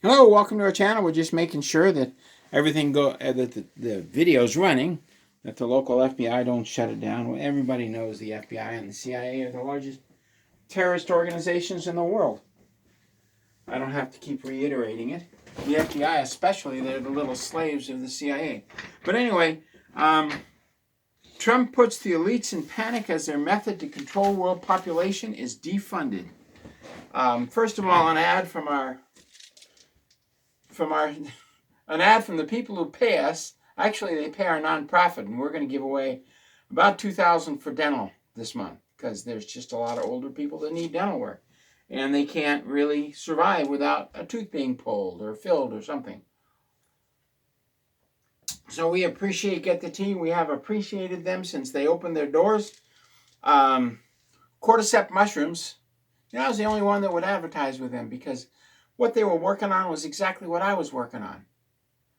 Hello, welcome to our channel. We're just making sure that everything that the video's running, that the local FBI don't shut it down. Well, everybody knows the FBI and the CIA are the largest terrorist organizations in the world. I don't have to keep reiterating it. The FBI especially, they're the little slaves of the CIA. But anyway, Trump puts the elites in panic as their method to control world population is defunded. First of all, an ad from the people who pay us. Actually, they pay our nonprofit, and we're going to give away about $2,000 for dental this month because there's just a lot of older people that need dental work, and they can't really survive without a tooth being pulled or filled or something. So we appreciate Get the Tea. We have appreciated them since they opened their doors. Cordyceps mushrooms. I was the only one that would advertise with them because what they were working on was exactly what I was working on,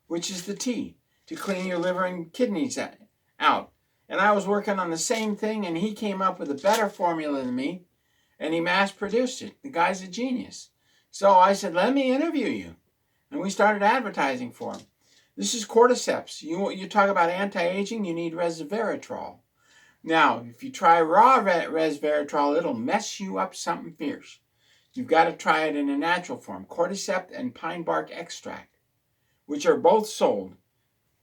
which is the tea to clean your liver and kidneys out. And I was working on the same thing, and he came up with a better formula than me, and he mass produced it. The guy's a genius. So I said, let me interview you. And we started advertising for him. This is cordyceps. You talk about anti-aging, you need resveratrol. Now, if you try raw resveratrol, it'll mess you up something fierce. You've got to try it in a natural form, cordyceps and pine bark extract, which are both sold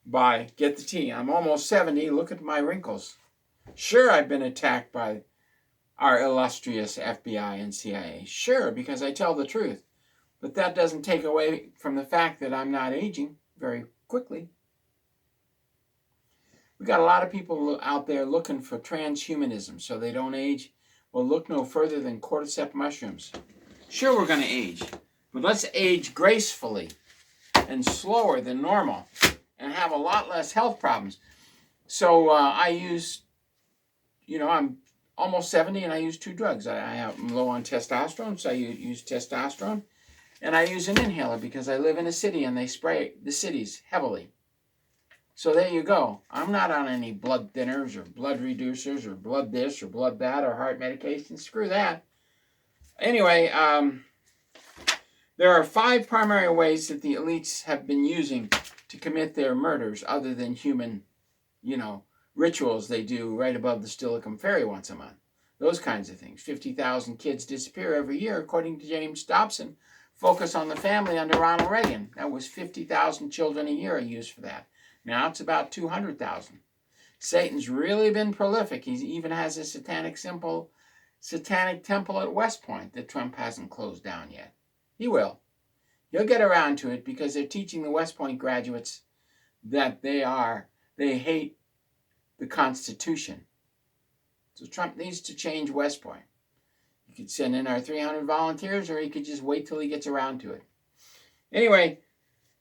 by Get the Tea. I'm almost 70. Look at my wrinkles. Sure, I've been attacked by our illustrious FBI and CIA. Sure, because I tell the truth. But that doesn't take away from the fact that I'm not aging very quickly. We got a lot of people out there looking for transhumanism so they don't age. Well, look no further than cordyceps mushrooms. Sure, we're going to age, but let's age gracefully and slower than normal and have a lot less health problems. So I use, I'm almost 70 and I use two drugs. I'm low on testosterone, so I use testosterone. And I use an inhaler because I live in a city and they spray the cities heavily. So there you go. I'm not on any blood thinners or blood reducers or blood this or blood that or heart medication. Screw that. Anyway, there are 5 primary ways that the elites have been using to commit their murders other than human, rituals they do right above the Stillicum Ferry once a month. Those kinds of things. 50,000 kids disappear every year, according to James Dobson. Focus on the family under Ronald Reagan. That was 50,000 children a year used for that. Now it's about 200,000. Satan's really been prolific. He even has a satanic temple at West Point that Trump hasn't closed down yet. He will. He'll get around to it because they're teaching the West Point graduates that they hate the Constitution. So Trump needs to change West Point. You could send in our 300 volunteers, or he could just wait till he gets around to it. Anyway,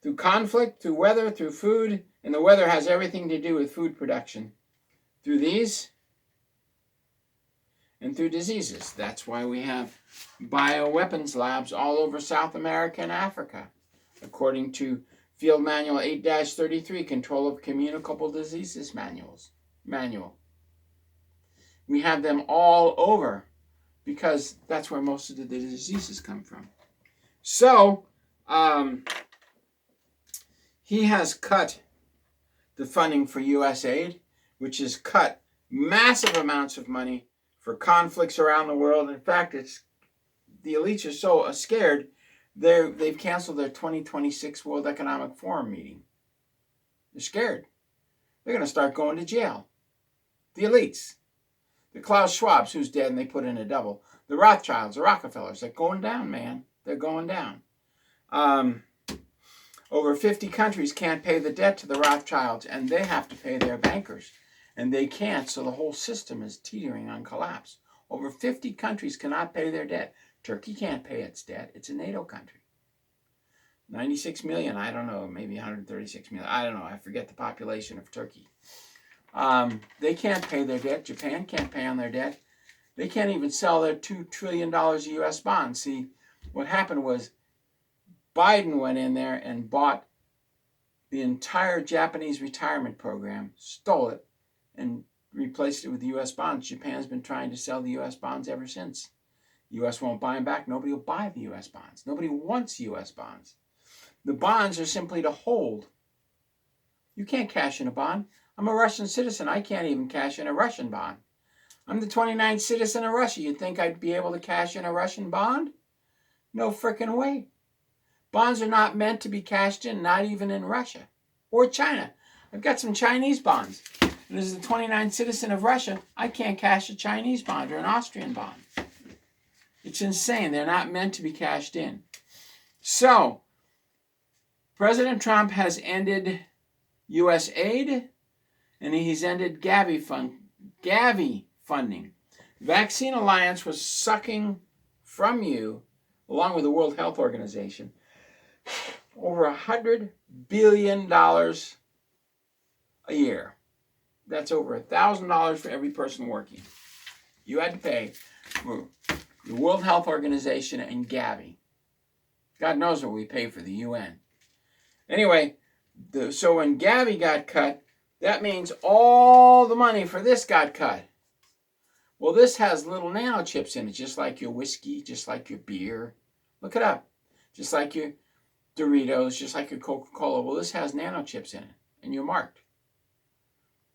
through conflict, through weather, through food, and the weather has everything to do with food production. Through these, and through diseases. That's why we have bioweapons labs all over South America and Africa, according to Field Manual 8-33, Control of Communicable Diseases Manual. We have them all over because that's where most of the diseases come from. So, he has cut the funding for U.S. aid, which has cut massive amounts of money for conflicts around the world. In fact, the elites are so scared, they've canceled their 2026 World Economic Forum meeting. They're scared. They're going to start going to jail. The elites. The Klaus Schwabs, who's dead and they put in a double. The Rothschilds, the Rockefellers, they're going down, man. They're going down. Over 50 countries can't pay the debt to the Rothschilds, and they have to pay their bankers. And they can't, so the whole system is teetering on collapse. Over 50 countries cannot pay their debt. Turkey can't pay its debt. It's a NATO country. 96 million, I don't know, maybe 136 million. I don't know, I forget the population of Turkey. They can't pay their debt. Japan can't pay on their debt. They can't even sell their $2 trillion of U.S. bonds. See, what happened was Biden went in there and bought the entire Japanese retirement program, stole it, and replaced it with U.S. bonds. Japan's been trying to sell the U.S. bonds ever since. The U.S. won't buy them back. Nobody will buy the U.S. bonds. Nobody wants U.S. bonds. The bonds are simply to hold. You can't cash in a bond. I'm a Russian citizen. I can't even cash in a Russian bond. I'm the 29th citizen of Russia. You think I'd be able to cash in a Russian bond? No frickin' way. Bonds are not meant to be cashed in, not even in Russia or China. I've got some Chinese bonds. And as the 29th citizen of Russia, I can't cash a Chinese bond or an Austrian bond. It's insane. They're not meant to be cashed in. So, President Trump has ended U.S. aid, and he's ended Gavi funding. The Vaccine Alliance was sucking from you, along with the World Health Organization, over $100 billion a year. That's over $1,000 for every person working. You had to pay for the World Health Organization and Gavi. God knows what we pay for the UN. Anyway, so when Gavi got cut, that means all the money for this got cut. Well, this has little nanochips in it, just like your whiskey, just like your beer. Look it up. Just like your Doritos, just like your Coca-Cola. Well, this has nanochips in it, and you're marked.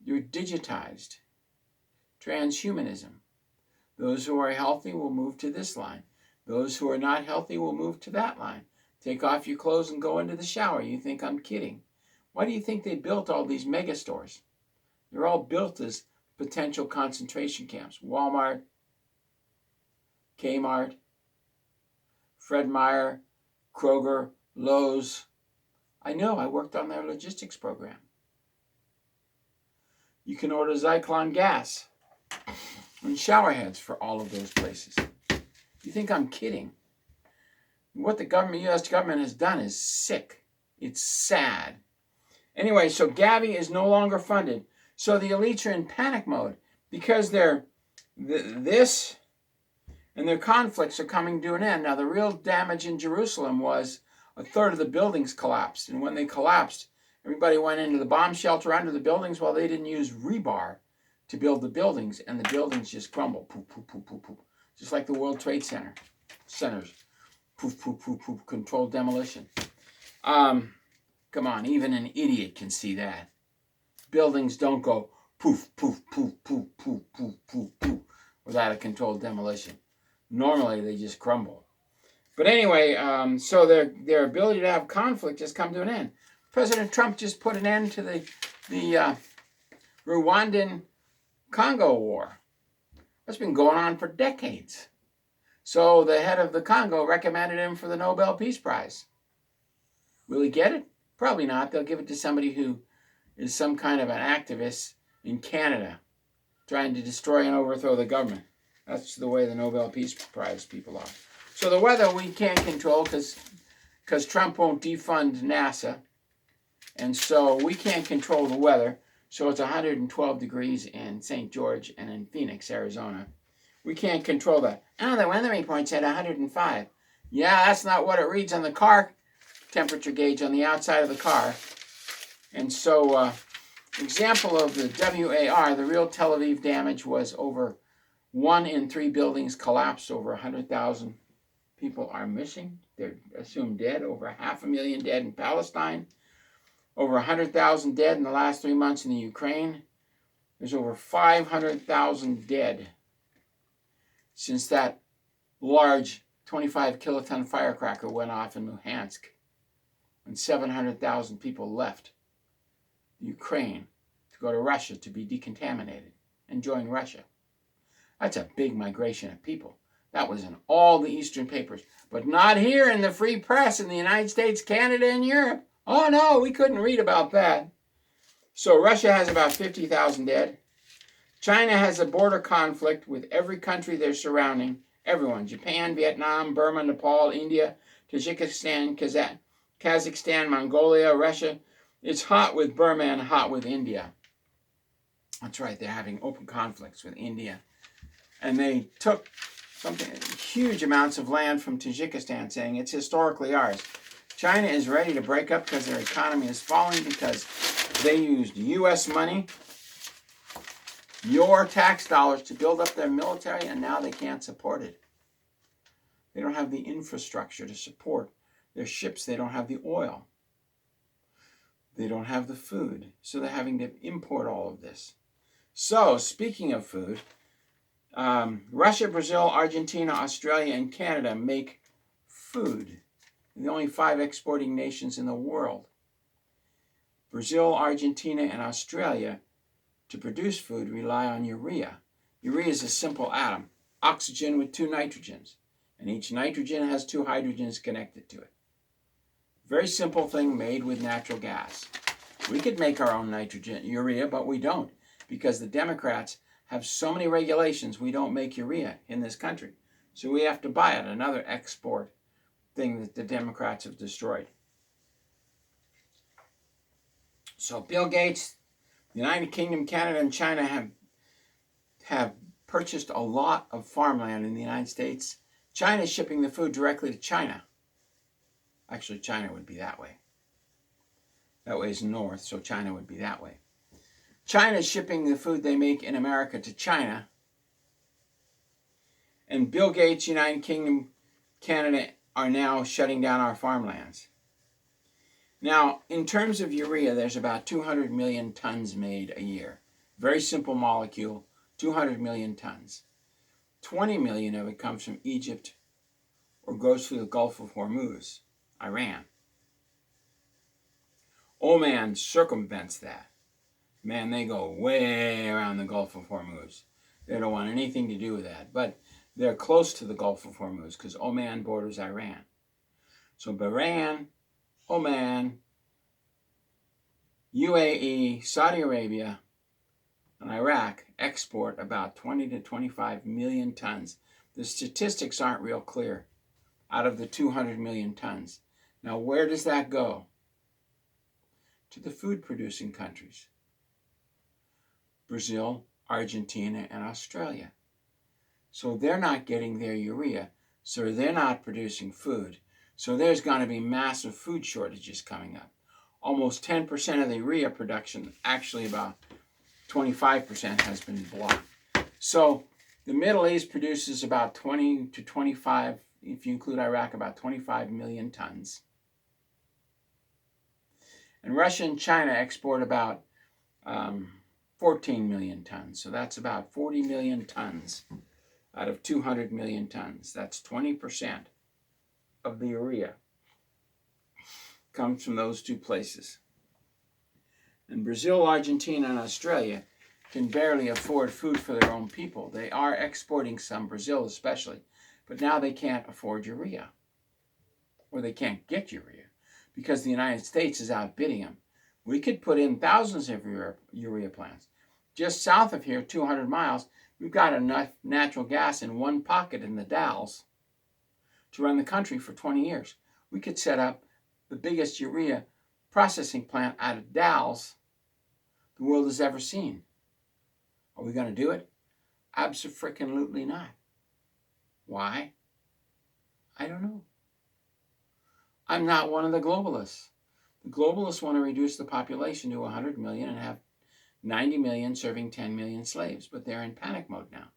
You're digitized. Transhumanism. Those who are healthy will move to this line. Those who are not healthy will move to that line. Take off your clothes and go into the shower. You think I'm kidding? Why do you think they built all these mega stores? They're all built as potential concentration camps. Walmart, Kmart, Fred Meyer, Kroger, Lowe's. I know, I worked on their logistics program. You can order Zyklon gas and shower heads for all of those places. You think I'm kidding? What the U.S. government has done is sick. It's sad. Anyway, so Gavi is no longer funded. So the elites are in panic mode because this and their conflicts are coming to an end. Now, the real damage in Jerusalem was a third of the buildings collapsed. And when they collapsed, everybody went into the bomb shelter under the buildings. Well, they didn't use rebar to build the buildings, and the buildings just crumbled. Poof, poof, poof, poof, poof. Just like the World Trade Centers. Poof, poof, poof, poof. Controlled demolition. Come on, even an idiot can see that. Buildings don't go poof, poof, poof, poof, poof, poof, poof, poof without a controlled demolition. Normally, they just crumble. But anyway, so their ability to have conflict has come to an end. President Trump just put an end to the Rwandan Congo war. That's been going on for decades. So the head of the Congo recommended him for the Nobel Peace Prize. Will he get it? Probably not. They'll give it to somebody who is some kind of an activist in Canada trying to destroy and overthrow the government. That's the way the Nobel Peace Prize people are. So the weather we can't control because Trump won't defund NASA. And so we can't control the weather. So it's 112 degrees in St. George and in Phoenix, Arizona. We can't control that. Oh, the weather report said 105. Yeah, that's not what it reads on the car temperature gauge on the outside of the car. And so, example of the WAR, the real Tel Aviv damage was over 1 in 3 buildings collapsed. Over 100,000 people are missing. They're assumed dead. Over 500,000 dead in Palestine. Over 100,000 dead in the last 3 months in the Ukraine. There's over 500,000 dead since that large 25 kiloton firecracker went off in Luhansk. And 700,000 people left Ukraine to go to Russia to be decontaminated and join Russia. That's a big migration of people. That was in all the Eastern papers, but not here in the free press in the United States, Canada, and Europe. Oh no, we couldn't read about that. So Russia has about 50,000 dead. China has a border conflict with every country they're surrounding. Everyone. Japan, Vietnam, Burma, Nepal, India, Tajikistan, Kazakhstan, Mongolia, Russia. It's hot with Burma and hot with India. That's right, they're having open conflicts with India. And they took huge amounts of land from Tajikistan, saying it's historically ours. China is ready to break up because their economy is falling because they used U.S. money, your tax dollars, to build up their military, and now they can't support it. They don't have the infrastructure to support Their ships, they don't have the oil. They don't have the food. So they're having to import all of this. So, speaking of food, Russia, Brazil, Argentina, Australia, and Canada make food. They're the only 5 exporting nations in the world. Brazil, Argentina, and Australia, to produce food, rely on urea. Urea is a simple atom, oxygen with 2 nitrogens, and each nitrogen has 2 hydrogens connected to it. Very simple thing made with natural gas. We could make our own urea, but we don't, because the Democrats have so many regulations. We don't make urea in this country, so we have to buy it, another export thing that the Democrats have destroyed. So Bill Gates, the United Kingdom, Canada, and China have purchased a lot of farmland in the United States. China is shipping the food directly to China. Actually, China would be that way. That way is north, so China would be that way. China is shipping the food they make in America to China. And Bill Gates, United Kingdom, Canada are now shutting down our farmlands. Now, in terms of urea, there's about 200 million tons made a year. Very simple molecule, 200 million tons. 20 million of it comes from Egypt or goes through the Gulf of Hormuz, Iran. Oman circumvents that. Man, they go way around the Gulf of Hormuz. They don't want anything to do with that. But they're close to the Gulf of Hormuz because Oman borders Iran. So Bahrain, Oman, UAE, Saudi Arabia, and Iraq export about 20 to 25 million tons. The statistics aren't real clear out of the 200 million tons. Now, where does that go? To the food-producing countries. Brazil, Argentina, and Australia. So they're not getting their urea, so they're not producing food. So there's going to be massive food shortages coming up. Almost 10% of the urea production, actually about 25% has been blocked. So the Middle East produces about 20 to 25, if you include Iraq, about 25 million tons. And Russia and China export about 14 million tons. So that's about 40 million tons out of 200 million tons. That's 20% of the urea comes from those 2 places. And Brazil, Argentina, and Australia can barely afford food for their own people. They are exporting some, Brazil especially, but now they can't afford urea, or they can't get urea, because the United States is outbidding them. We could put in thousands of urea plants. Just south of here, 200 miles, we've got enough natural gas in one pocket in the Dalles to run the country for 20 years. We could set up the biggest urea processing plant out of Dalles the world has ever seen. Are we going to do it? Abso-freaking-lutely not. Why? I don't know. I'm not one of the globalists. The globalists want to reduce the population to 100 million and have 90 million serving 10 million slaves, but they're in panic mode now.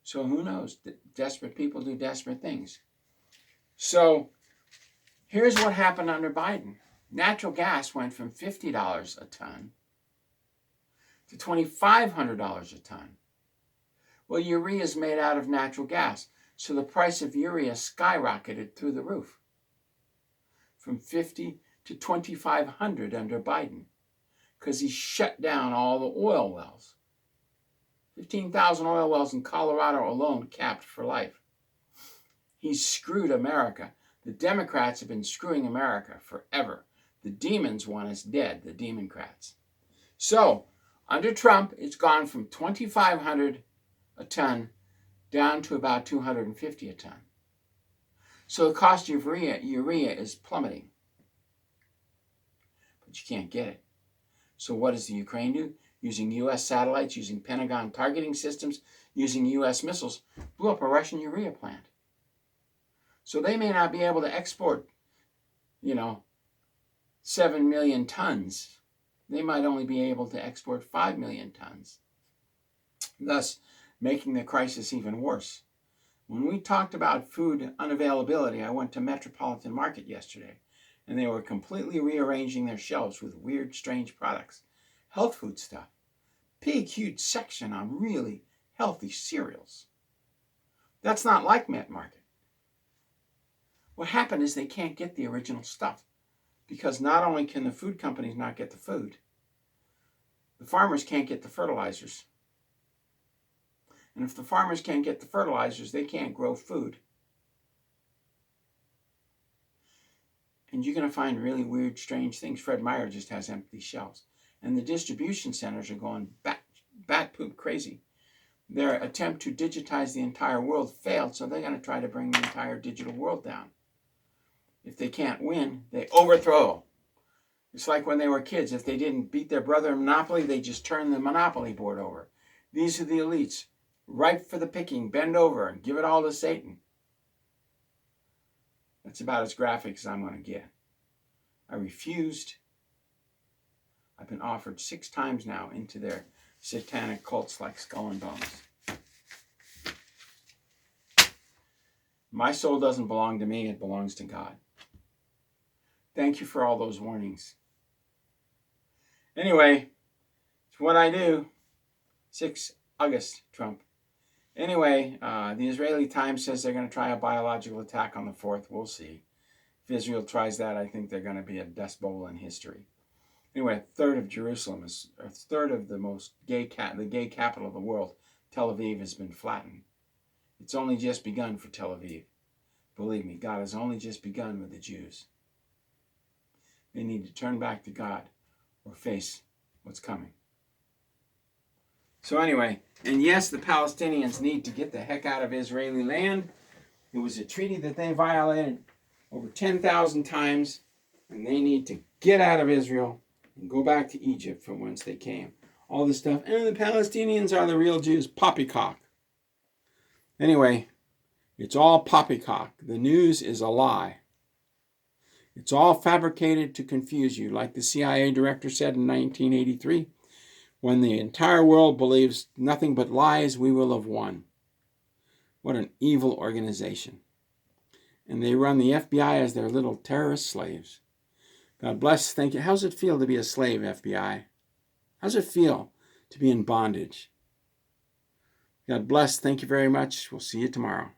So who knows? Desperate people do desperate things. So here's what happened under Biden. Natural gas went from $50 a ton to $2,500 a ton. Well, urea is made out of natural gas, so the price of urea skyrocketed through the roof from $50 to $2,500 under Biden because he shut down all the oil wells. 15,000 oil wells in Colorado alone capped for life. He screwed America. The Democrats have been screwing America forever. The demons want us dead, the Democrats. So, under Trump, it's gone from $2,500 a ton down to about $250 a ton. So the cost of urea is plummeting. But you can't get it. So what does the Ukraine do? Using U.S. satellites, using Pentagon targeting systems, using U.S. missiles, blew up a Russian urea plant. So they may not be able to export, 7 million tons. They might only be able to export 5 million tons, thus making the crisis even worse. When we talked about food unavailability, I went to Metropolitan Market yesterday, and they were completely rearranging their shelves with weird, strange products. Health food stuff. Big, huge section on really healthy cereals. That's not like Met Market. What happened is they can't get the original stuff because not only can the food companies not get the food, the farmers can't get the fertilizers. And if the farmers can't get the fertilizers, they can't grow food. And you're going to find really weird, strange things. Fred Meyer just has empty shelves. And the distribution centers are going bat poop crazy. Their attempt to digitize the entire world failed, so they're going to try to bring the entire digital world down. If they can't win, they overthrow. It's like when they were kids. If they didn't beat their brother in Monopoly, they just turned the Monopoly board over. These are the elites, ripe for the picking. Bend over and give it all to Satan. That's about as graphic as I'm going to get. I refused. I've been offered 6 times now into their satanic cults like Skull and Bones. My soul doesn't belong to me, it belongs to God. Thank you for all those warnings. Anyway, it's what I do. 6 August, Trump. Anyway, the Israeli Times says they're going to try a biological attack on the 4th. We'll see. If Israel tries that, I think they're going to be a dust bowl in history. Anyway, a third of Jerusalem is a third of the most the gay capital of the world. Tel Aviv has been flattened. It's only just begun for Tel Aviv. Believe me, God has only just begun with the Jews. They need to turn back to God or face what's coming. So anyway, and yes, the Palestinians need to get the heck out of Israeli land. It was a treaty that they violated over 10,000 times, and they need to get out of Israel and go back to Egypt from whence they came. All this stuff. And the Palestinians are the real Jews. Poppycock. Anyway, it's all poppycock. The news is a lie. It's all fabricated to confuse you, like the CIA director said in 1983. When the entire world believes nothing but lies, we will have won. What an evil organization. And they run the FBI as their little terrorist slaves. God bless. Thank you. How's it feel to be a slave, FBI? How's it feel to be in bondage? God bless. Thank you very much. We'll see you tomorrow.